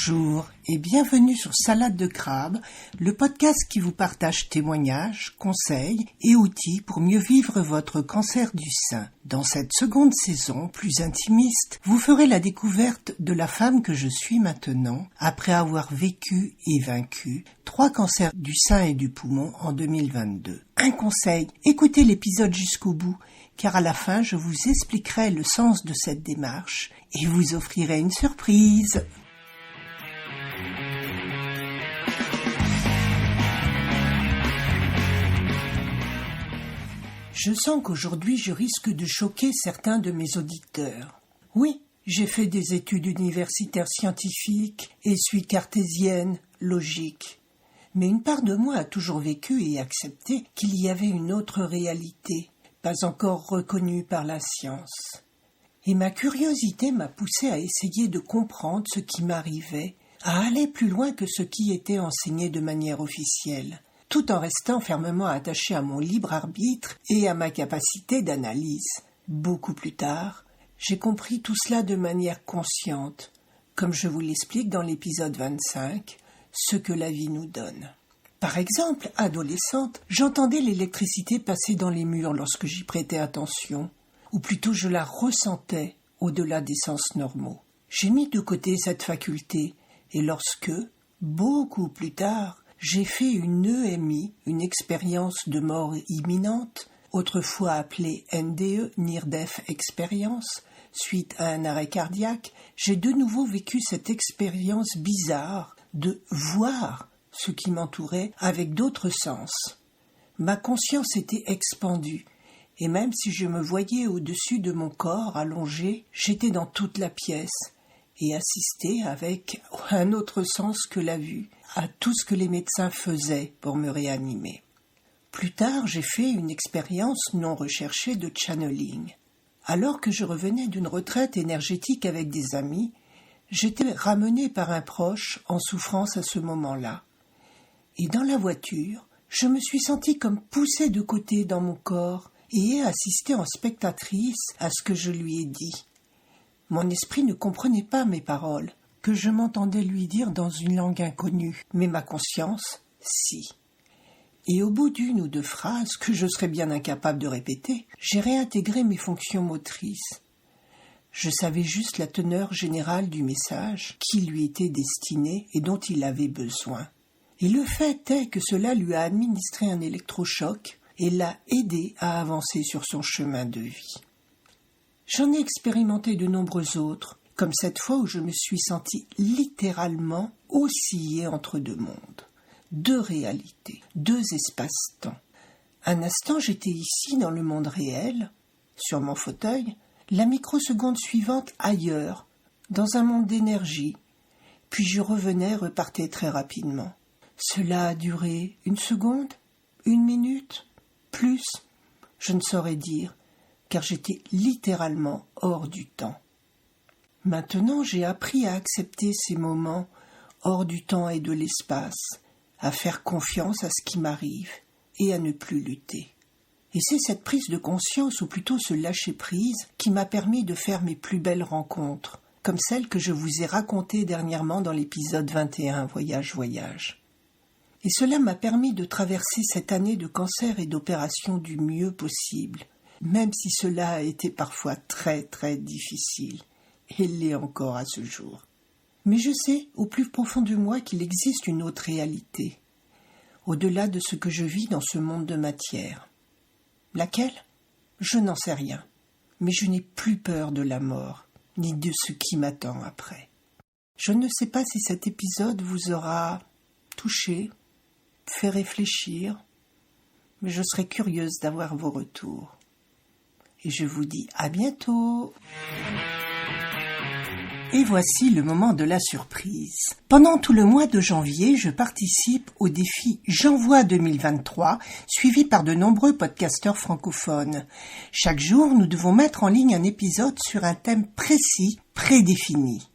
Bonjour et bienvenue sur Salade de crabe, le podcast qui vous partage témoignages, conseils et outils pour mieux vivre votre cancer du sein. Dans cette seconde saison, plus intimiste, vous ferez la découverte de la femme que je suis maintenant, après avoir vécu et vaincu 3 cancers du sein et du poumon en 2022. Un conseil, écoutez l'épisode jusqu'au bout, car à la fin je vous expliquerai le sens de cette démarche et vous offrirai une surprise. Je sens qu'aujourd'hui je risque de choquer certains de mes auditeurs. Oui, j'ai fait des études universitaires scientifiques et suis cartésienne, logique. Mais une part de moi a toujours vécu et accepté qu'il y avait une autre réalité, pas encore reconnue par la science. Et ma curiosité m'a poussé à essayer de comprendre ce qui m'arrivait, à aller plus loin que ce qui était enseigné de manière officielle, tout en restant fermement attaché à mon libre arbitre et à ma capacité d'analyse. Beaucoup plus tard, j'ai compris tout cela de manière consciente, comme je vous l'explique dans l'épisode 25, ce que la vie nous donne. Par exemple, adolescente, j'entendais l'électricité passer dans les murs lorsque j'y prêtais attention, ou plutôt je la ressentais au-delà des sens normaux. J'ai mis de côté cette faculté, et lorsque, beaucoup plus tard, j'ai fait une EMI, une expérience de mort imminente, autrefois appelée NDE, Near Death Experience, suite à un arrêt cardiaque, j'ai de nouveau vécu cette expérience bizarre de voir ce qui m'entourait avec d'autres sens. Ma conscience était expandue, et même si je me voyais au-dessus de mon corps allongé, j'étais dans toute la pièce, et assistais avec un autre sens que la vue à tout ce que les médecins faisaient pour me réanimer. Plus tard, j'ai fait une expérience non recherchée de channeling. Alors que je revenais d'une retraite énergétique avec des amis, j'étais ramené par un proche en souffrance à ce moment-là. Et dans la voiture, je me suis sentie comme poussée de côté dans mon corps et ai assisté en spectatrice à ce que je lui ai dit. Mon esprit ne comprenait pas mes paroles, que je m'entendais lui dire dans une langue inconnue, mais ma conscience, si. Et au bout d'une ou deux phrases, que je serais bien incapable de répéter, j'ai réintégré mes fonctions motrices. Je savais juste la teneur générale du message qui lui était destiné et dont il avait besoin. Et le fait est que cela lui a administré un électrochoc et l'a aidé à avancer sur son chemin de vie. J'en ai expérimenté de nombreux autres, comme cette fois où je me suis sentie littéralement osciller entre deux mondes, 2 réalités, 2 espaces-temps. Un instant, j'étais ici dans le monde réel, sur mon fauteuil, la microseconde suivante ailleurs, dans un monde d'énergie, puis je repartais très rapidement. Cela a duré 1 seconde, 1 minute, plus, je ne saurais dire, car j'étais littéralement hors du temps. Maintenant, j'ai appris à accepter ces moments hors du temps et de l'espace, à faire confiance à ce qui m'arrive et à ne plus lutter. Et c'est cette prise de conscience, ou plutôt ce lâcher-prise, qui m'a permis de faire mes plus belles rencontres, comme celle que je vous ai racontée dernièrement dans l'épisode 21, Voyage. Et cela m'a permis de traverser cette année de cancer et d'opération du mieux possible, même si cela a été parfois très très difficile, et l'est encore à ce jour. Mais je sais, au plus profond de moi, qu'il existe une autre réalité, au-delà de ce que je vis dans ce monde de matière. Laquelle ? Je n'en sais rien, mais je n'ai plus peur de la mort, ni de ce qui m'attend après. Je ne sais pas si cet épisode vous aura touché, fait réfléchir, mais je serais curieuse d'avoir vos retours. Et je vous dis à bientôt. Et voici le moment de la surprise. Pendant tout le mois de janvier, je participe au défi J'envoie 2023, suivi par de nombreux podcasteurs francophones. Chaque jour, nous devons mettre en ligne un épisode sur un thème précis, prédéfini.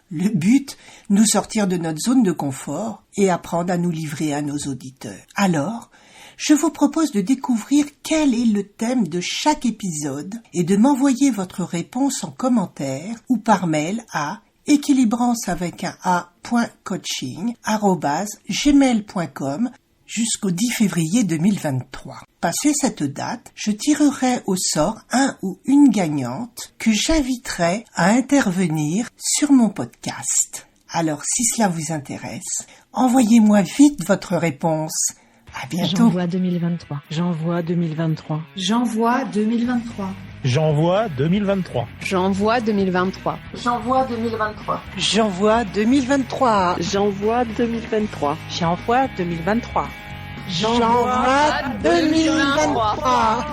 Le but, nous sortir de notre zone de confort et apprendre à nous livrer à nos auditeurs. Alors, je vous propose de découvrir quel est le thème de chaque épisode et de m'envoyer votre réponse en commentaire ou par mail à équilibrance avec un a.coaching@gmail.com jusqu'au 10 février 2023. Passé cette date, je tirerai au sort un ou une gagnante que j'inviterai à intervenir sur mon podcast. Alors, si cela vous intéresse, envoyez-moi vite votre réponse. À bientôt. J'envoie 2023. J'envoie 2023. J'envoie 2023. J'envoie 2023. J'envoie 2023. J'envoie 2023. J'envoie 2023. J'envoie 2023. J'envoie 2023. J'envoie 2023.